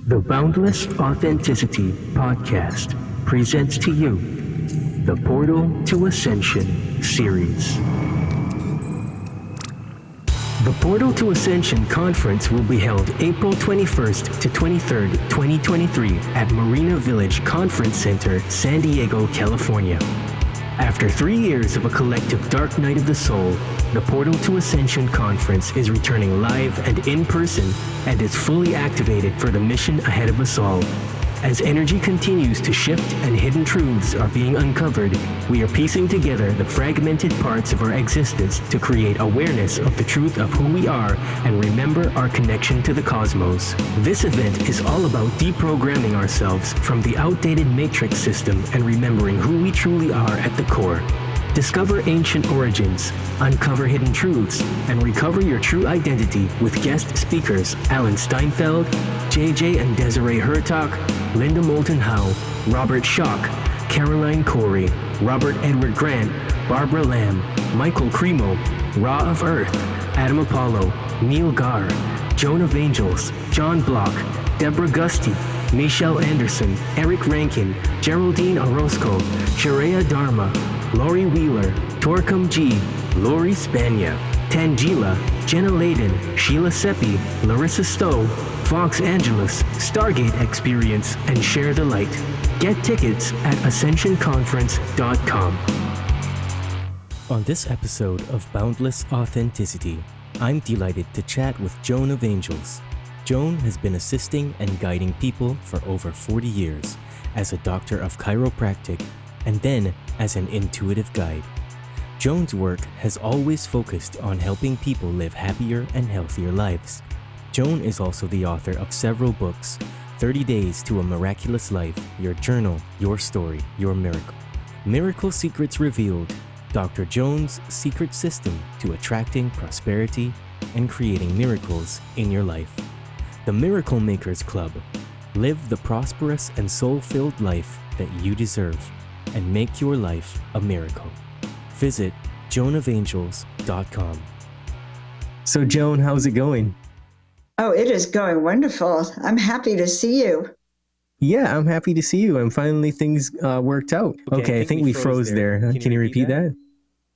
The Boundless Authenticity podcast presents to you the Portal to Ascension series. The Portal to Ascension conference will be held April 21st to 23rd, 2023 at Marina Village Conference Center, San Diego, California. After 3 years of a collective dark night of the soul, the Portal to Ascension conference is returning live and in person and is fully activated for the mission ahead of us all. As energy continues to shift and hidden truths are being uncovered, we are piecing together the fragmented parts of our existence to create awareness of the truth of who we are and remember our connection to the cosmos. This event is all about deprogramming ourselves from the outdated matrix system and remembering who we truly are at the core. Discover ancient origins, uncover hidden truths, and recover your true identity with guest speakers Alan Steinfeld, JJ and Desiree Hertok, Linda Moulton Howe, Robert Schock, Caroline Corey, Robert Edward Grant, Barbara Lamb, Michael Cremo, Ra of Earth, Adam Apollo, Neil Gar, Joan of Angels, John Block, Deborah Gusty, Michelle Anderson, Eric Rankin, Geraldine Orozco, Shareya Dharma, Lori Wheeler, Torcum G, Lori Spania, Tangela, Jenna Layden, Sheila Seppi, Larissa Stowe, Fox Angelus, Stargate Experience, and Share the Light. Get tickets at ascensionconference.com. On this episode of Boundless Authenticity, I'm delighted to chat with Joan of Angels. Joan has been assisting and guiding people for over 40 years as a doctor of chiropractic and then as an intuitive guide. Joan's work has always focused on helping people live happier and healthier lives. Joan is also the author of several books, 30 Days to a Miraculous Life, Your Journal, Your Story, Your Miracle. Miracle Secrets Revealed, Dr. Joan's Secret System to Attracting Prosperity and Creating Miracles in Your Life. The Miracle Makers Club, live the prosperous and soul-filled life that you deserve and make your life a miracle. Visit joanofangels.com. So Joan, how's it going? Oh, it is going wonderful. I'm happy to see you. Yeah, I'm happy to see you. And finally things worked out. Okay, I think we froze there. Can you repeat that?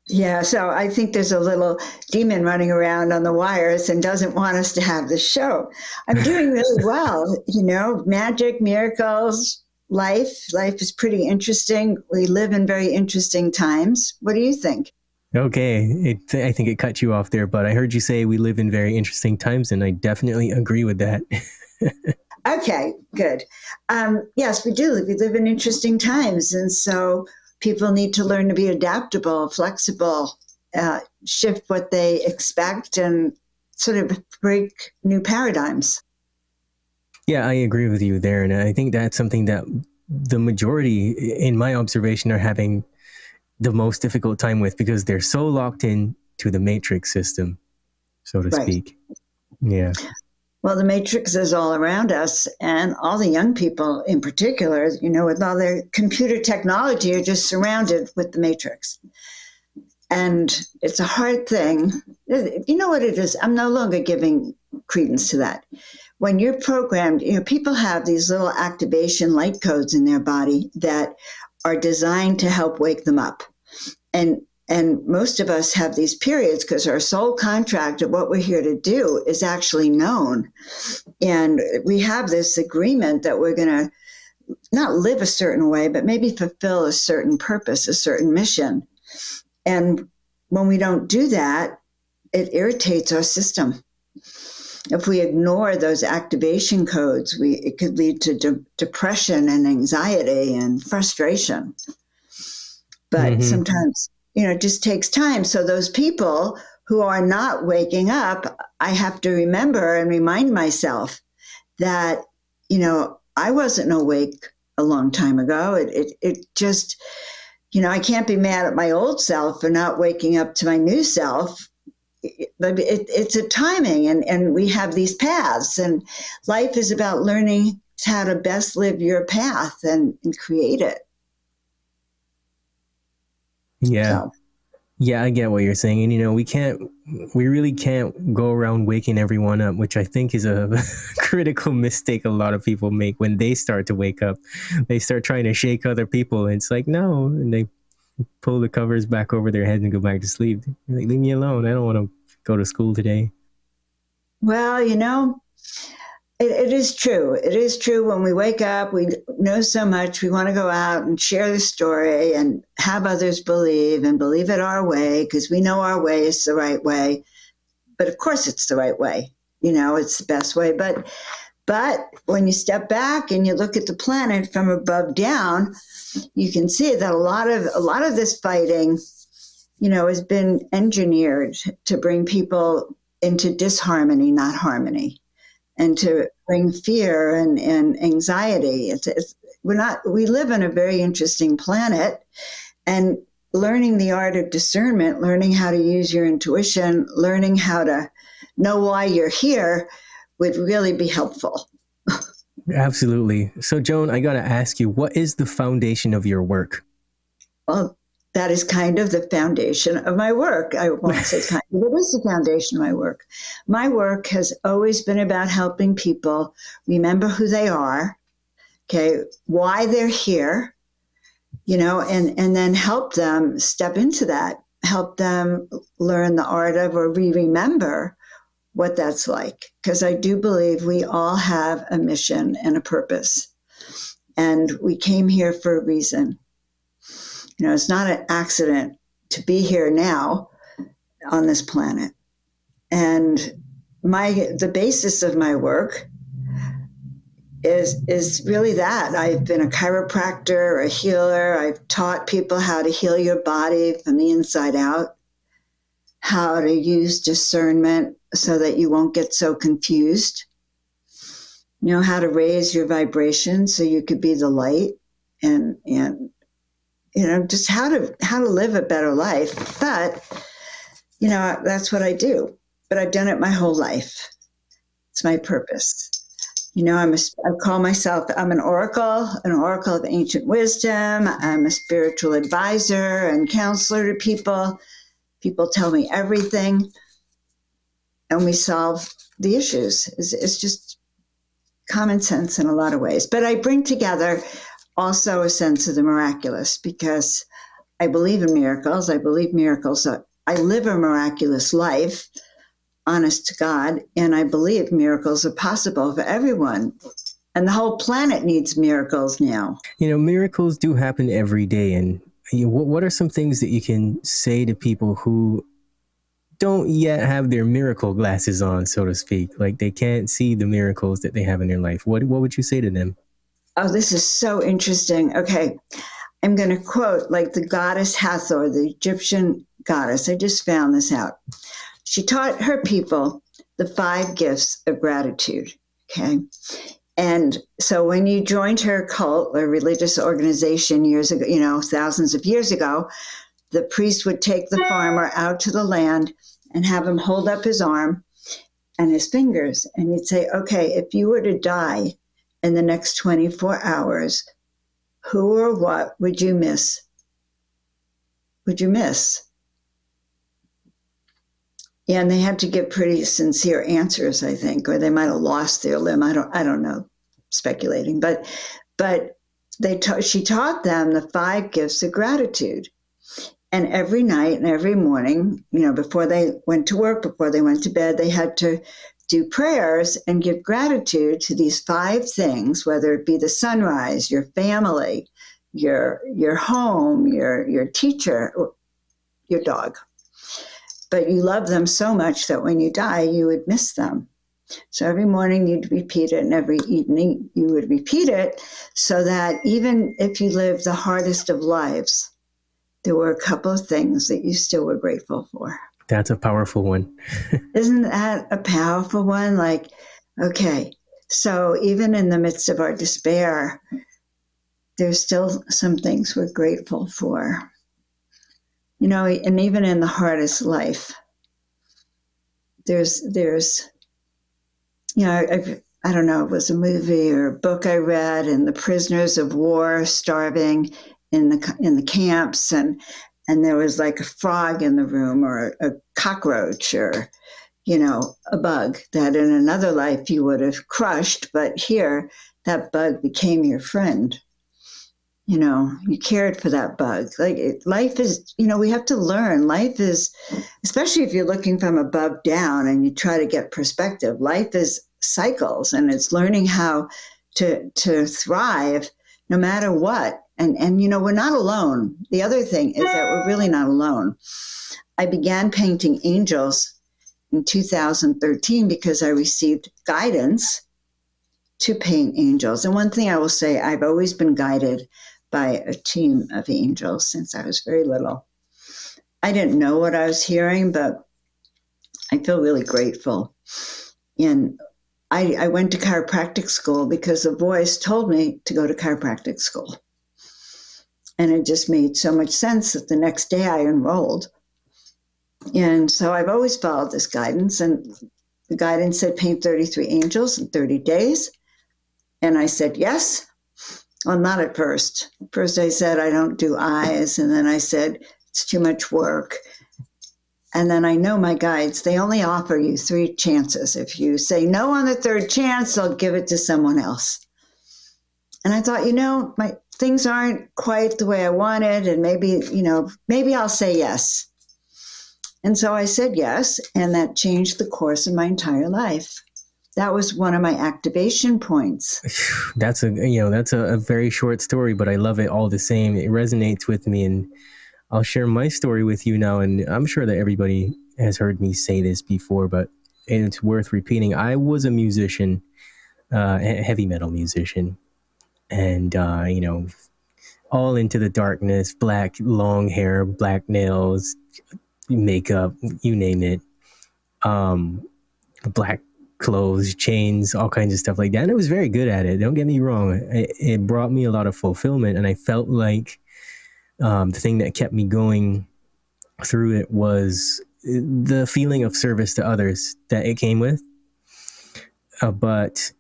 Yeah, so I think there's a little demon running around on the wires and doesn't want us to have the show. I'm doing really well, magic, miracles, life is pretty interesting. We live in very interesting times. What do you think? Okay, I think it cut you off there, but I heard you say we live in very interesting times, and I definitely agree with that. Okay, good. Yes, we do. We live in interesting times, and so people need to learn to be adaptable, flexible, shift what they expect, and sort of break new paradigms. Yeah, I agree with you there. And I think that's something that the majority, in my observation, are having the most difficult time with because they're so locked in to the matrix system, so to speak. Yeah. Well, the matrix is all around us, and all the young people in particular, with all their computer technology, are just surrounded with the matrix. And it's a hard thing. You know what it is? I'm no longer giving credence to that. When you're programmed, people have these little activation light codes in their body that are designed to help wake them up. And most of us have these periods because our soul contract of what we're here to do is actually known. And we have this agreement that we're going to not live a certain way, but maybe fulfill a certain purpose, a certain mission. And when we don't do that, it irritates our system. If we ignore those activation codes, it could lead to depression and anxiety and frustration. But sometimes, it just takes time. So those people who are not waking up, I have to remember and remind myself that, I wasn't awake a long time ago. It just, I can't be mad at my old self for not waking up to my new self. But it's a timing, and we have these paths, and life is about learning how to best live your path and create it. Yeah. So. Yeah, I get what you're saying. And, we really can't go around waking everyone up, which I think is a critical mistake a lot of people make when they start to wake up. They start trying to shake other people. And it's like, no. And they pull the covers back over their head and go back to sleep. Like, leave me alone. I don't want to go to school today. Well, it is true. It is true. When we wake up, we know so much. We want to go out and share the story and have others believe and believe it our way, because we know our way is the right way. But of course, it's the right way. It's the best way. But when you step back and you look at the planet from above down, you can see that a lot of this fighting, has been engineered to bring people into disharmony, not harmony, and to bring fear and anxiety. We live on a very interesting planet, and learning the art of discernment, learning how to use your intuition, learning how to know why you're here would really be helpful. Absolutely. So, Joan, I got to ask you, what is the foundation of your work? Well, that is kind of the foundation of my work. I won't say kind of, it is the foundation of my work. My work has always been about helping people remember who they are, okay, why they're here, and then help them step into that, help them learn the art of or remember what that's like. Because I do believe we all have a mission and a purpose, and we came here for a reason. It's not an accident to be here now on this planet. And the basis of my work is really that. I've been a chiropractor, a healer. I've taught people how to heal your body from the inside out, how to use discernment so that you won't get so confused, how to raise your vibration so you could be the light, and just how to live a better life. But, that's what I do. But I've done it my whole life. It's my purpose. I call myself, I'm an oracle of ancient wisdom. I'm a spiritual advisor and counselor to people. People tell me everything, and we solve the issues. It's just common sense in a lot of ways. But I bring together also a sense of the miraculous, because I believe in miracles. I believe miracles. I live a miraculous life, honest to God, and I believe miracles are possible for everyone. And the whole planet needs miracles now. Miracles do happen every day. And what are some things that you can say to people who don't yet have their miracle glasses on, so to speak? Like, they can't see the miracles that they have in their life. What would you say to them? Oh, this is so interesting. Okay, I'm going to quote like the goddess Hathor, the Egyptian goddess. I just found this out. She taught her people the 5 gifts of gratitude. Okay. And so when you joined her cult or religious organization years ago, thousands of years ago, the priest would take the farmer out to the land and have him hold up his arm and his fingers. And he'd say, okay, if you were to die in the next 24 hours, who or what would you miss? Would you miss? Yeah, and they had to give pretty sincere answers, I think, or they might have lost their limb. I don't know, speculating. But she taught them the 5 gifts of gratitude. And every night and every morning, before they went to work, before they went to bed, they had to do prayers and give gratitude to these 5 things, whether it be the sunrise, your family, your home, your teacher, your dog. But you love them so much that when you die, you would miss them. So every morning you'd repeat it, and every evening you would repeat it, so that even if you lived the hardest of lives, there were a couple of things that you still were grateful for. That's a powerful one. Isn't that a powerful one? Like, okay, so even in the midst of our despair, there's still some things we're grateful for. And even in the hardest life, there's I don't know, it was a movie or a book I read, and the prisoners of war starving in the camps, and and there was like a frog in the room or a cockroach or, a bug that in another life you would have crushed, but here that bug became your friend. You cared for that bug. Life is, we have to learn. Life is, especially if you're looking from above down and you try to get perspective, life is cycles, and it's learning how to thrive no matter what. And we're not alone. The other thing is that we're really not alone. I began painting angels in 2013 because I received guidance to paint angels. And one thing I will say, I've always been guided by a team of angels since I was very little. I didn't know what I was hearing, but I feel really grateful. And I went to chiropractic school because a voice told me to go to chiropractic school. And it just made so much sense that the next day I enrolled. And so I've always followed this guidance. And the guidance said paint 33 angels in 30 days. And I said, yes. Well, not at first. First I said, I don't do eyes. And then I said, it's too much work. And then I know my guides, they only offer you 3 chances. If you say no on the 3rd chance, they'll give it to someone else. And I thought, my things aren't quite the way I wanted. And maybe I'll say yes. And so I said yes. And that changed the course of my entire life. That was one of my activation points. That's a very short story, but I love it all the same. It resonates with me, and I'll share my story with you now. And I'm sure that everybody has heard me say this before, but it's worth repeating. I was a musician, a heavy metal musician, and all into the darkness, black long hair, black nails, makeup, you name it, black clothes, chains, all kinds of stuff like that. And I was very good at it. Don't get me wrong. It brought me a lot of fulfillment. And I felt like the thing that kept me going through it was the feeling of service to others that it came with. But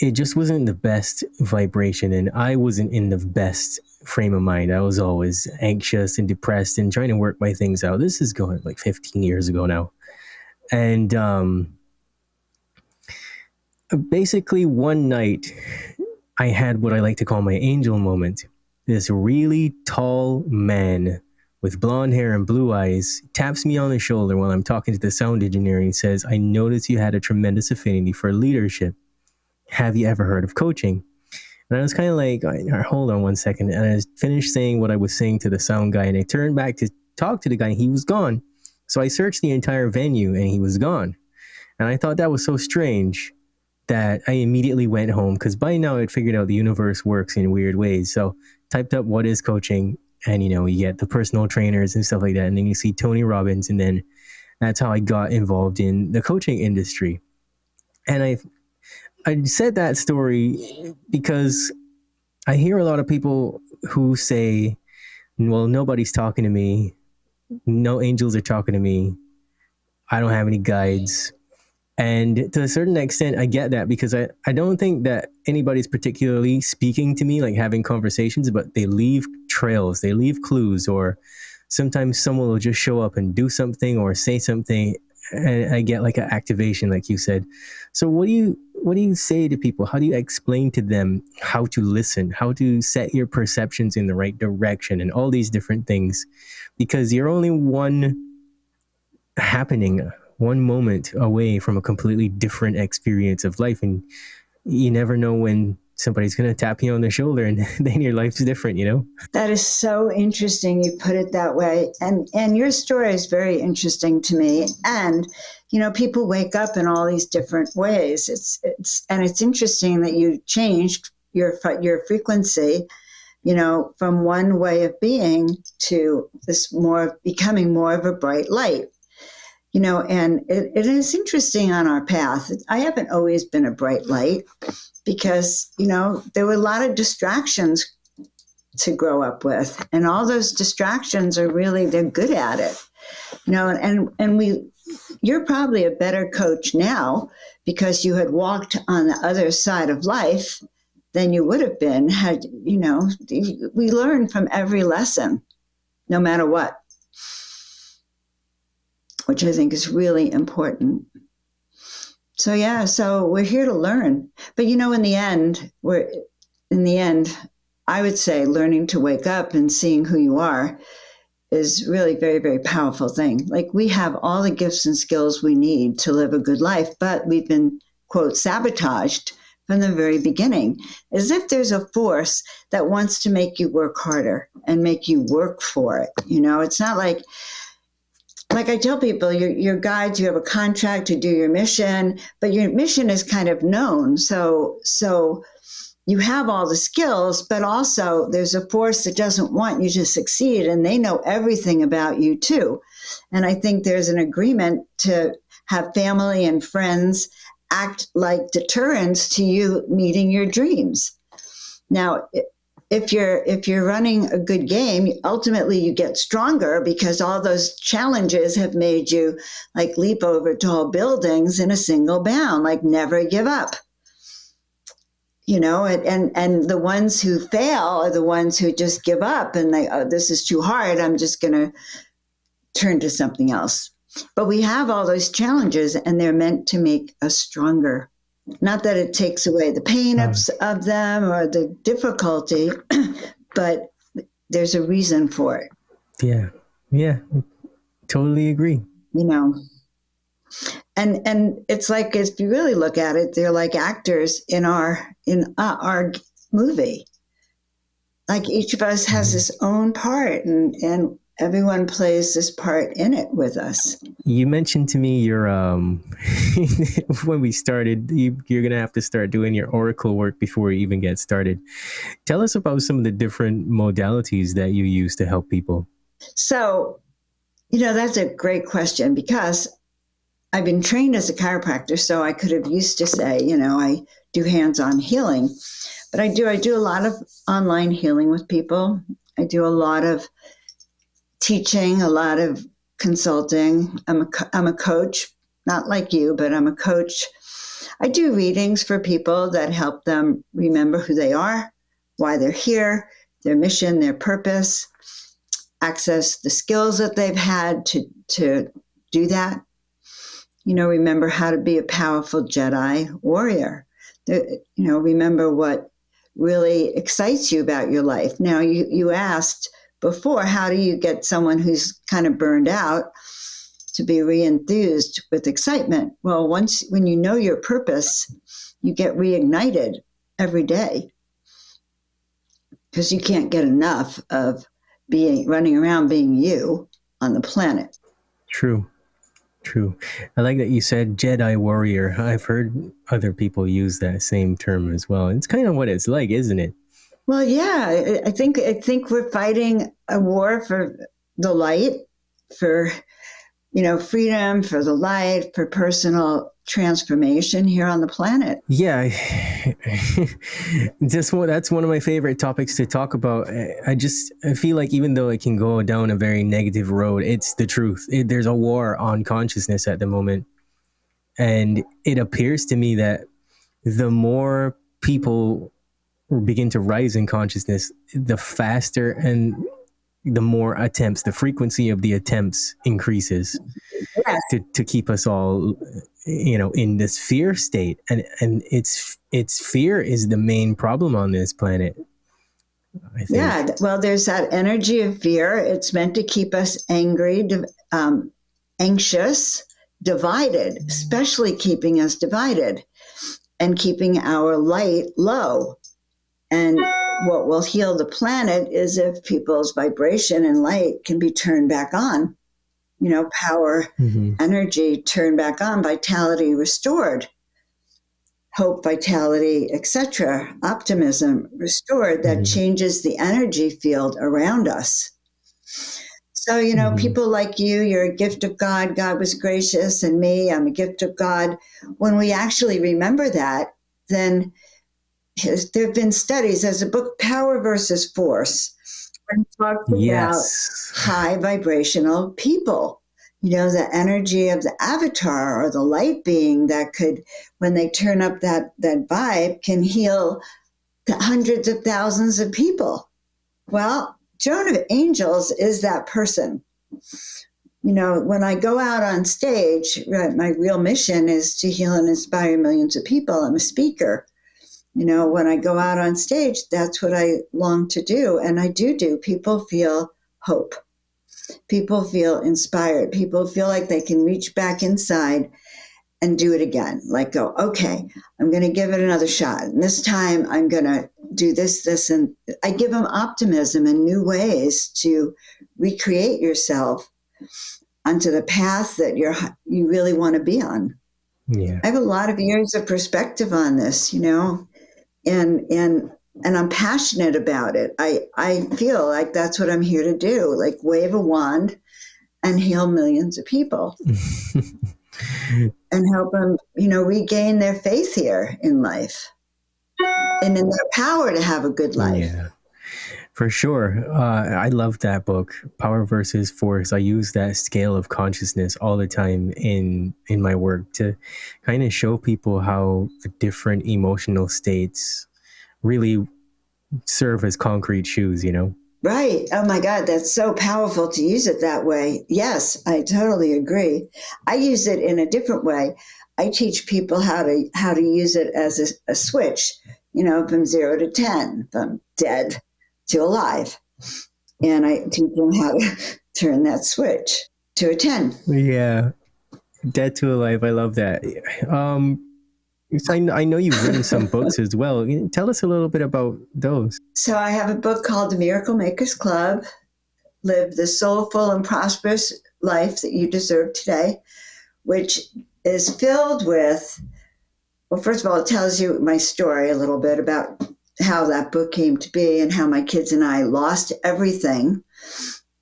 it just wasn't the best vibration. And I wasn't in the best frame of mind. I was always anxious and depressed and trying to work my things out. This is going like 15 years ago now. And basically one night I had what I like to call my angel moment. This really tall man with blonde hair and blue eyes taps me on the shoulder while I'm talking to the sound engineer, and he says, I noticed you had a tremendous affinity for leadership. Have you ever heard of coaching? And I was kind of like, hold on one second. And I finished saying what I was saying to the sound guy, and I turned back to talk to the guy, and he was gone. So I searched the entire venue, and he was gone. And I thought that was so strange that I immediately went home, because by now I'd figured out the universe works in weird ways. So typed up what is coaching, and you get the personal trainers and stuff like that, and then you see Tony Robbins, and then that's how I got involved in the coaching industry. And I said that story because I hear a lot of people who say, well, nobody's talking to me, no angels are talking to me, I don't have any guides. And to a certain extent, I get that, because I don't think that anybody's particularly speaking to me, like having conversations, but they leave trails, they leave clues, or sometimes someone will just show up and do something or say something, and I get like an activation, like you said. So what do you say to people? How do you explain to them how to listen, how to set your perceptions in the right direction, and all these different things? Because you're only one moment away from a completely different experience of life, and you never know when somebody's going to tap you on the shoulder and then your life's different. That is so interesting you put it that way, and your story is very interesting to me. And people wake up in all these different ways. It's interesting that you changed your frequency from one way of being to this becoming more of a bright light. And it is interesting on our path. I haven't always been a bright light because, there were a lot of distractions to grow up with. And all those distractions they're good at it. You're probably a better coach now because you had walked on the other side of life than you would have been had, we learn from every lesson, no matter what. which I think is really important. So yeah, so we're here to learn. But in the end, I would say learning to wake up and seeing who you are is really a very, very powerful thing. Like, we have all the gifts and skills we need to live a good life, but we've been, quote, sabotaged from the very beginning, as if there's a force that wants to make you work harder and make you work for it. It's not like I tell people, your guides, you have a contract to do your mission, but your mission is kind of known. So you have all the skills, but also there's a force that doesn't want you to succeed, and they know everything about you too. And I think there's an agreement to have family and friends act like deterrents to you meeting your dreams. Now, if you're running a good game, ultimately you get stronger because all those challenges have made you like leap over tall buildings in a single bound, like never give up. And the ones who fail are the ones who just give up and this is too hard. I'm just going to turn to something else. But we have all those challenges, and they're meant to make us stronger. Not that it takes away the pain of them or the difficulty, but there's a reason for it. Yeah, totally agree. And it's like, if you really look at it, they're like actors in our movie. Like, each of us has his own part, and everyone plays this part in it with us. You mentioned to me your when we started, you're gonna have to start doing your oracle work before you even get started. Tell us about some of the different modalities that you use to help people. So, that's a great question, because I've been trained as a chiropractor, so I could have used to say, I do hands-on healing, but I do a lot of online healing with people. I do a lot of teaching, a lot of consulting. I'm a coach, not like you, but I'm a coach. I do readings for people that help them remember who they are, why they're here, their mission, their purpose, access the skills that they've had to do that. Remember how to be a powerful Jedi warrior. Remember what really excites you about your life. Now, you asked before, how do you get someone who's kind of burned out to be re-enthused with excitement? Well, when you know your purpose, you get reignited every day, because you can't get enough of running around being you on the planet. True. I like that you said Jedi warrior. I've heard other people use that same term as well. It's kind of what it's like, isn't it? Well, yeah, I think we're fighting a war for the light, for freedom, for the light, for personal transformation here on the planet. Yeah, that's one of my favorite topics to talk about. I feel like, even though it can go down a very negative road, it's the truth. There's a war on consciousness at the moment, and it appears to me that the more people begin to rise in consciousness, the faster and the more attempts, the frequency of the attempts increases. Yes. to keep us all, in this fear state. And it's fear is the main problem on this planet, I think. Yeah, well, there's that energy of fear. It's meant to keep us angry, anxious, divided, especially keeping us divided and keeping our light low. And what will heal the planet is if people's vibration and light can be turned back on. Power, energy turned back on, vitality restored, hope, vitality, etc., optimism restored. That changes the energy field around us. So, people like you're a gift of God. God was gracious, and me, I'm a gift of God. When we actually remember that, then there have been studies. There's a book, Power versus Force, when it talks about high vibrational people. The energy of the avatar or the light being that could, when they turn up that vibe, can heal hundreds of thousands of people. Well, Joan of Angels is that person. When I go out on stage, right, my real mission is to heal and inspire millions of people. I'm a speaker. When I go out on stage, that's what I long to do. And I do. People feel hope. People feel inspired. People feel like they can reach back inside and do it again. Like go, okay, I'm going to give it another shot. And this time I'm going to do this. And I give them optimism and new ways to recreate yourself onto the path that you really want to be on. Yeah. I have a lot of years of perspective on this, and I'm passionate about it. I feel like that's what I'm here to do, like wave a wand and heal millions of people and help them, regain their faith here in life and in their power to have a good life. Yeah. For sure. I love that book, Power versus Force. I use that scale of consciousness all the time in my work to kind of show people how the different emotional states really serve as concrete shoes, Right. Oh my God, that's so powerful to use it that way. Yes, I totally agree. I use it in a different way. I teach people how to use it as a switch, from 0 to 10, from dead to alive. And I teach them how to turn that switch to a 10. Yeah. Dead to alive. I love that. So I know you've written some books as well. Tell us a little bit about those. So I have a book called The Miracle Makers Club, Live the Soulful and Prosperous Life That You Deserve Today, which is filled with, well, first of all, it tells you my story a little bit about how that book came to be and how my kids and I lost everything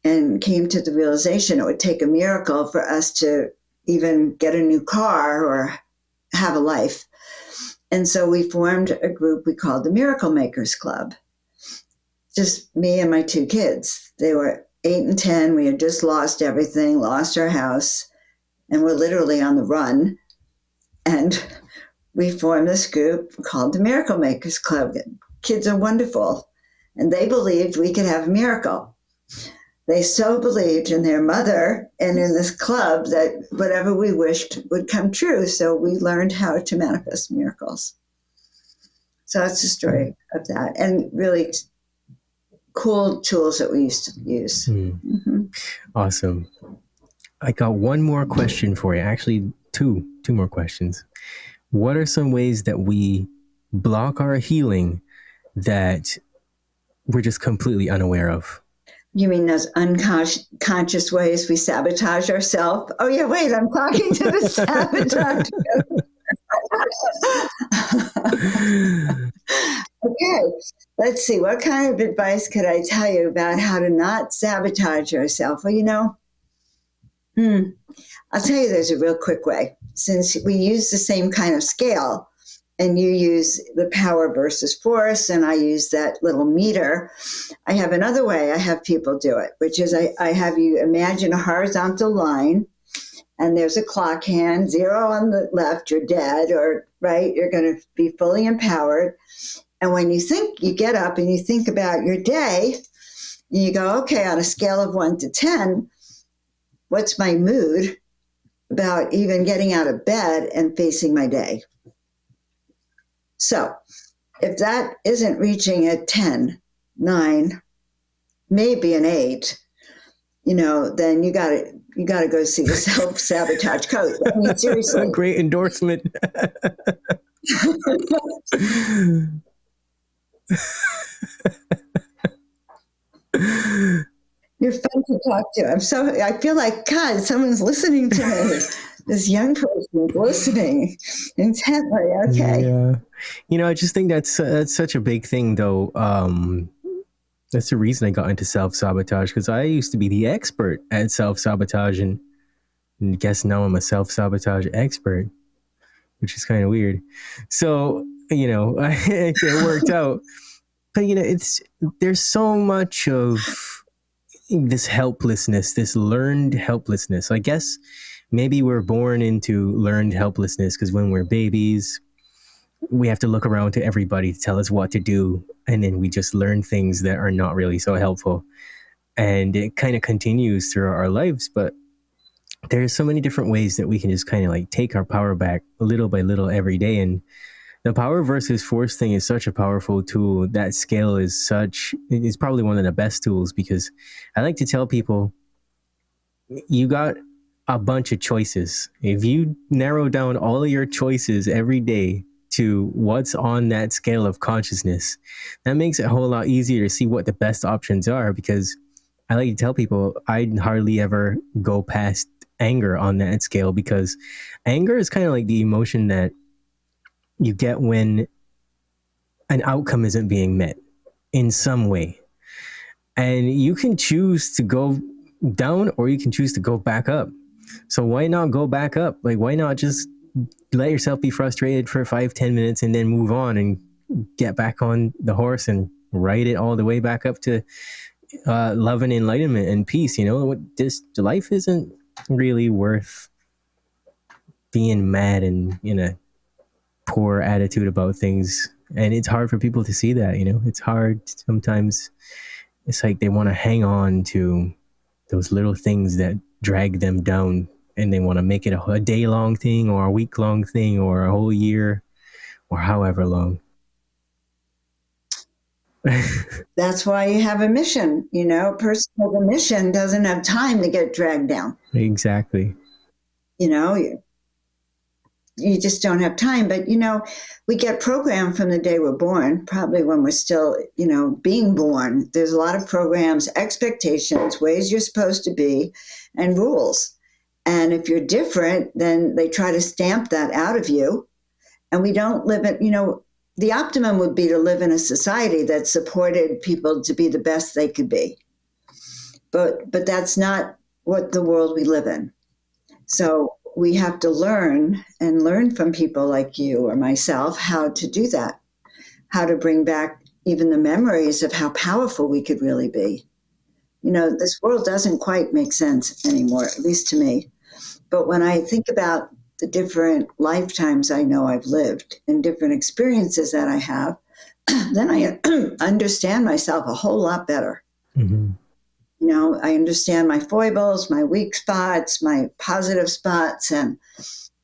and came to the realization it would take a miracle for us to even get a new car or have a life. And so we formed a group we called the Miracle Makers Club. Just me and my 2 kids. They were 8 and 10. We had just lost everything, lost our house, and we're literally on the run. And we formed this group called the Miracle Makers Club. Kids are wonderful. And they believed we could have a miracle. They so believed in their mother and in this club that whatever we wished would come true. So we learned how to manifest miracles. So that's the story of that. And really cool tools that we used to use. Mm-hmm. Awesome. I got one more question for you. Actually, two more questions. What are some ways that we block our healing that we're just completely unaware of? You mean those unconscious ways we sabotage ourselves? Oh, yeah, wait, I'm talking to the sabotage. Okay, let's see. What kind of advice could I tell you about how to not sabotage yourself? Well, I'll tell you there's a real quick way. Since we use the same kind of scale, and you use the power versus force, and I use that little meter, I have another way I have people do it, which is I have you imagine a horizontal line, and there's a clock hand, 0 on the left, you're dead, or right, you're going to be fully empowered. And when you get up and you think about your day, and you go, okay, on a scale of 1 to 10, what's my mood about even getting out of bed and facing my day? So if that isn't reaching a 10, 9, maybe an 8, then you got to go see a self-sabotage coach. I mean, seriously. Great endorsement. You're fun to talk to. I feel like, God, someone's listening to me. This young person is listening intently. Okay. Yeah. I just think that's such a big thing, though. That's the reason I got into self-sabotage, because I used to be the expert at self-sabotage, and guess now I'm a self-sabotage expert, which is kind of weird. So, it worked out. But, there's so much of this helplessness, this learned helplessness. I guess maybe we're born into learned helplessness because when we're babies, we have to look around to everybody to tell us what to do. And then we just learn things that are not really so helpful. and it kind of continues throughout our lives. But there's so many different ways that we can just kind of like take our power back little by little every day. And the power versus force thing is such a powerful tool. That scale is probably one of the best tools, because I like to tell people, you got a bunch of choices. If you narrow down all of your choices every day to what's on that scale of consciousness, that makes it a whole lot easier to see what the best options are. Because I like to tell people, I hardly ever go past anger on that scale, because anger is kind of like the emotion that you get when an outcome isn't being met in some way. And you can choose to go down or you can choose to go back up. So why not go back up? Like, why not just let yourself be frustrated for 5-10 minutes and then move on and get back on the horse and ride it all the way back up to love and enlightenment and peace? You know, this life isn't really worth being mad and in a poor attitude about things. And it's hard for people to see that, you know. It's hard sometimes. It's like they want to hang on to those little things that drag them down, and they want to make it a day-long thing or a week-long thing or a whole year or however long. That's why you have a mission. You know, a person with a mission doesn't have time to get dragged down. Exactly. You know, you just don't have time. But, you know, we get programmed from the day we're born, probably when we're still, you know, being born. There's a lot of programs, expectations, ways you're supposed to be, and rules. And if you're different, then they try to stamp that out of you. And we don't live in, you know, the optimum would be to live in a society that supported people to be the best they could be. But that's not what the world we live in. So we have to learn from people like you or myself how to do that, how to bring back even the memories of how powerful we could really be. You know, this world doesn't quite make sense anymore, at least to me. But when I think about the different lifetimes I know I've lived and different experiences that I have, then I understand myself a whole lot better. Mm-hmm. You know, I understand my foibles, my weak spots, my positive spots, and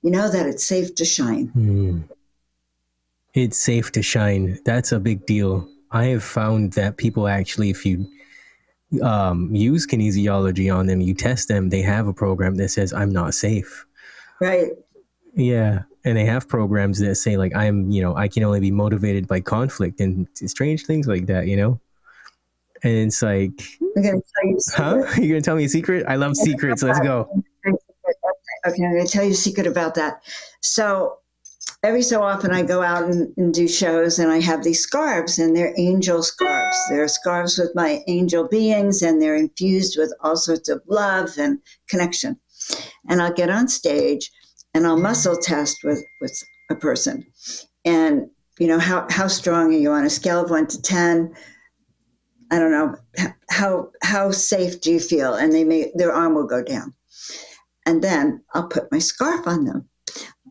you know that it's safe to shine. Mm. It's safe to shine. That's a big deal. I have found that people actually, if you use kinesiology on them, you test them, they have a program that says, I'm not safe. Right. Yeah. And they have programs that say, like, I can only be motivated by conflict and strange things like that, you know? And it's like, I'm going to tell you a secret. Huh? You're going to tell me a secret? I love secrets. Let's go. Okay, I'm going to tell you a secret about that. So every so often I go out and do shows, and I have these scarves, and they're angel scarves. They're scarves with my angel beings, and they're infused with all sorts of love and connection. And I'll get on stage, and I'll muscle test with a person. And, you know, how strong are you on a scale of 1 to 10? I don't know, how safe do you feel? And their arm will go down. And then I'll put my scarf on them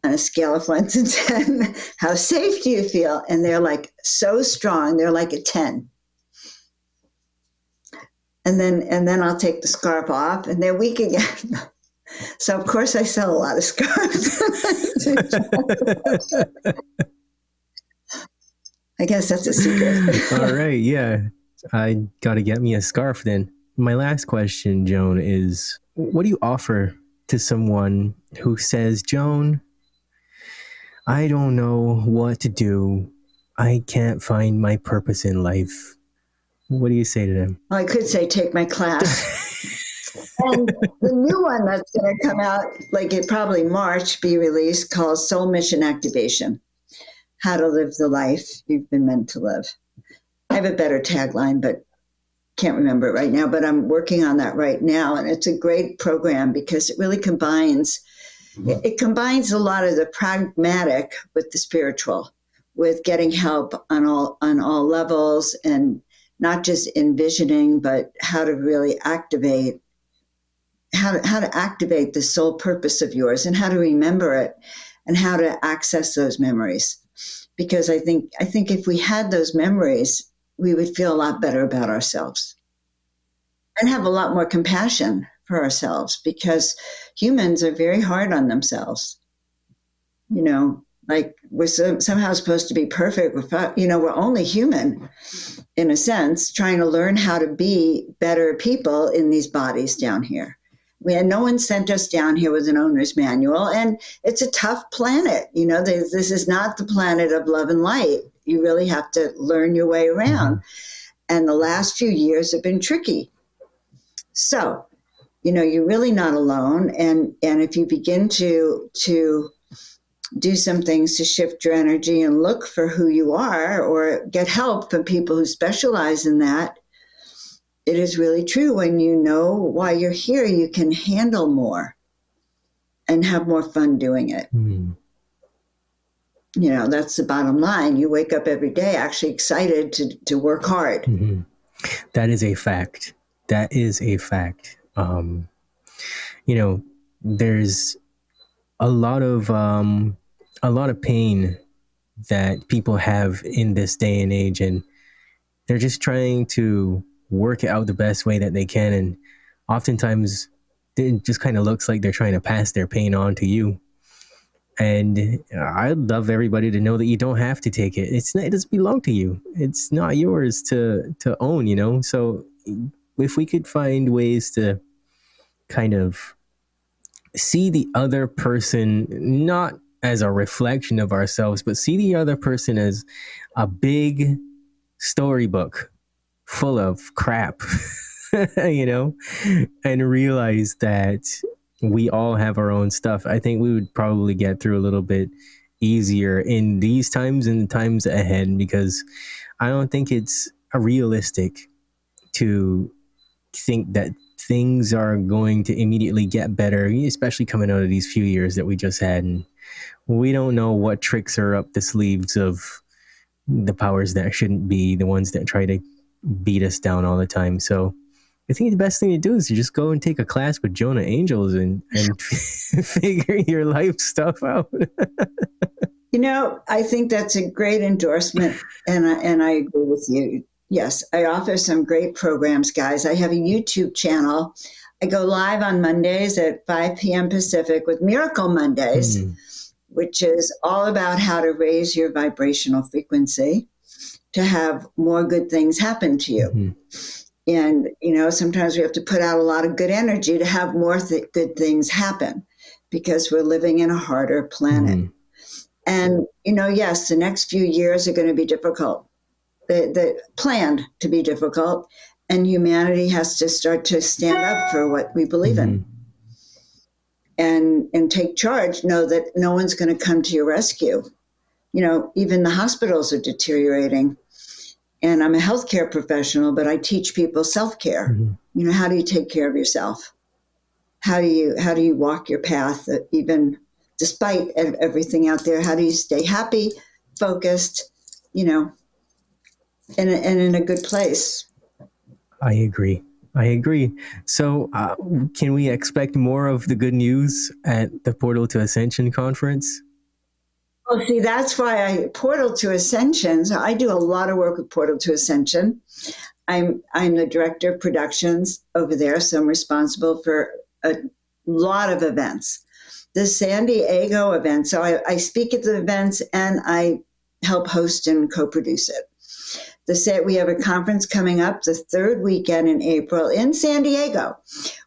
on a scale of 1 to 10. How safe do you feel? And they're like so strong. They're like a 10. And then I'll take the scarf off, and they're weak again. So of course I sell a lot of scarves. I guess that's a secret. All right. Yeah. I got to get me a scarf then. My last question, Joan, is what do you offer to someone who says, Joan, I don't know what to do. I can't find my purpose in life. What do you say to them? Well, I could say take my class. And the new one that's going to come out, like it probably March, be released, called Soul Mission Activation: How to Live the Life You've Been Meant to Live. I have a better tagline, but can't remember it right now, but I'm working on that right now. And it's a great program because it really combines a lot of the pragmatic with the spiritual, with getting help on all levels, and not just envisioning, but how to really activate, how to activate the soul purpose of yours, and how to remember it, and how to access those memories. Because I think if we had those memories, we would feel a lot better about ourselves. and have a lot more compassion for ourselves, because humans are very hard on themselves. Like we're somehow supposed to be perfect. We're only human in a sense, trying to learn how to be better people in these bodies down here. No one sent us down here with an owner's manual, and it's a tough planet. This is not the planet of love and light. You really have to learn your way around. And the last few years have been tricky. So, you're really not alone. And if you begin to do some things to shift your energy and look for who you are, or get help from people who specialize in that, it is really true. When you know why you're here, you can handle more and have more fun doing it. That's the bottom line. You wake up every day actually excited to work hard. That is a fact. There's a lot of pain that people have in this day and age, and they're just trying to work it out the best way that they can, and oftentimes it just kind of looks like they're trying to pass their pain on to you. And I'd love everybody to know that you don't have to take it. It doesn't belong to you. It's not yours to own, So if we could find ways to kind of see the other person not as a reflection of ourselves, but see the other person as a big storybook full of crap, and realize that we all have our own stuff, I think we would probably get through a little bit easier in these times and the times ahead, because I don't think it's realistic to think that things are going to immediately get better, especially coming out of these few years that we just had. And we don't know what tricks are up the sleeves of the powers that shouldn't be, the ones that try to beat us down all the time. So I think the best thing to do is to just go and take a class with Joan of Angels and figure your life stuff out. I think that's a great endorsement, and I agree with you. Yes, I offer some great programs, guys. I have a YouTube channel. I go live on Mondays at 5 p.m. Pacific with Miracle Mondays, which is all about how to raise your vibrational frequency to have more good things happen to you. And, sometimes we have to put out a lot of good energy to have more good things happen, because we're living in a harder planet. And, yes, the next few years are going to be difficult. They're planned to be difficult, and humanity has to start to stand up for what we believe in and take charge. Know that no one's going to come to your rescue. Even the hospitals are deteriorating. And I'm a healthcare professional, but I teach people self-care. How do you take care of yourself? How do you walk your path, even despite everything out there? How do you stay happy, focused, and in a good place? I agree. So can we expect more of the good news at the Portal to Ascension conference? Well, see, that's why Portal to Ascension. So I do a lot of work with Portal to Ascension. I'm the director of productions over there, so I'm responsible for a lot of events. The San Diego event, so I speak at the events and I help host and co-produce it. We have a conference coming up the third weekend in April in San Diego,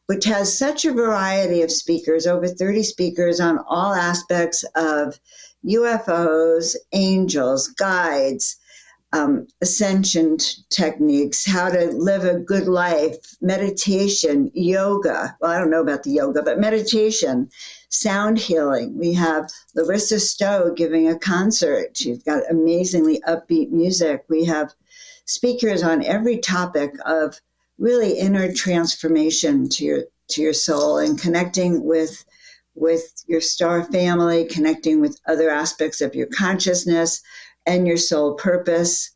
which has such a variety of speakers, over 30 speakers on all aspects of UFOs, angels, guides, ascension techniques, how to live a good life, meditation, yoga. Well, I don't know about the yoga, but meditation, sound healing. We have Larissa Stowe giving a concert. She's got amazingly upbeat music. We have speakers on every topic of really inner transformation to your soul and connecting with your star family, connecting with other aspects of your consciousness and your soul purpose,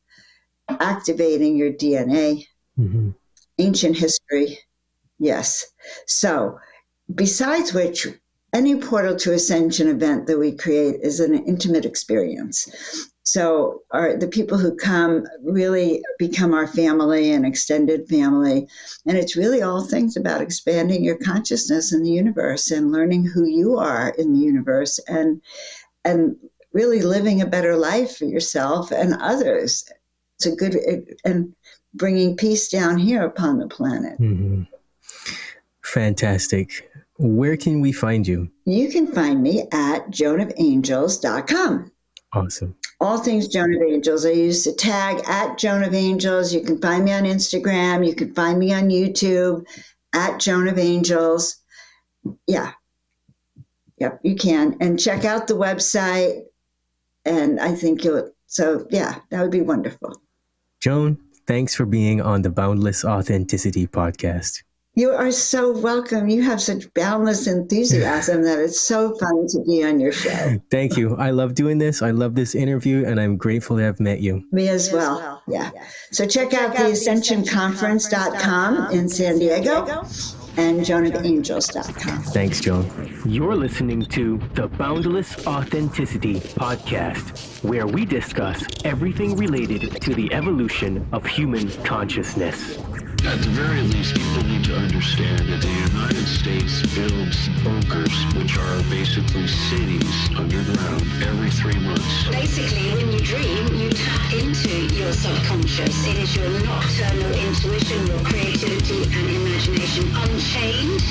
activating your DNA, ancient history. Yes. So besides which, any Portal to Ascension event that we create is an intimate experience. So the people who come really become our family and extended family. And it's really all things about expanding your consciousness in the universe and learning who you are in the universe and really living a better life for yourself and others. It's a good, and bringing peace down here upon the planet. Mm-hmm. Fantastic. Where can we find you? You can find me at joanofangels.com. Awesome. All things Joan of Angels. I use the tag at Joan of Angels. You can find me on Instagram. You can find me on YouTube at Joan of Angels. Yeah. Yep, you can. And check out the website. And I think that would be wonderful. Joan, thanks for being on the Boundless Authenticity podcast. You are so welcome. You have such boundless enthusiasm that it's so fun to be on your show. Thank you. I love doing this. I love this interview, and I'm grateful to have met you. Me as well. Yeah. So check out the ascensionconference.com in San Diego and joanofangels.com. Thanks, Joan. You're listening to the Boundless Authenticity podcast, where we discuss everything related to the evolution of human consciousness. At the very least, people need to understand that the United States builds bunkers, which are basically cities underground, every 3 months. Basically, when you dream, you tap into your subconscious. It is your nocturnal intuition, your creativity and imagination unchained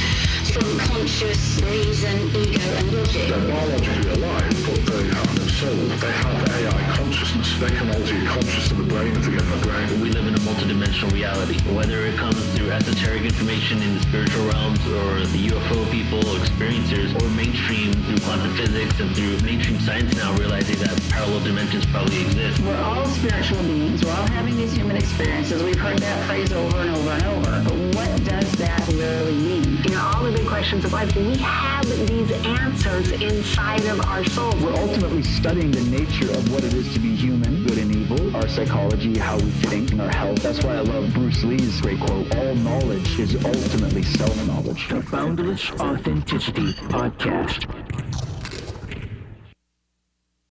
from conscious reason, ego and logic. They're biologically alive, but they have no soul. They have AI consciousness. They can alter your consciousness of the brain and to get in the brain. We live in a multidimensional reality, whether it comes through esoteric information in the spiritual realms or the UFO people, experiencers, or mainstream through quantum physics and through mainstream science now realizing that parallel dimensions probably exist. We're all spiritual beings. We're all having these human experiences. We've heard that phrase over and over and over. But what does that really mean? You know, all the big questions of life, we have these answers inside of our souls. We're ultimately studying the nature of what it is to be human, good and evil, our psychology, how we think, our health. That's why I love Bruce Lee's great quote, all knowledge is ultimately self-knowledge. The Boundless Authenticity podcast.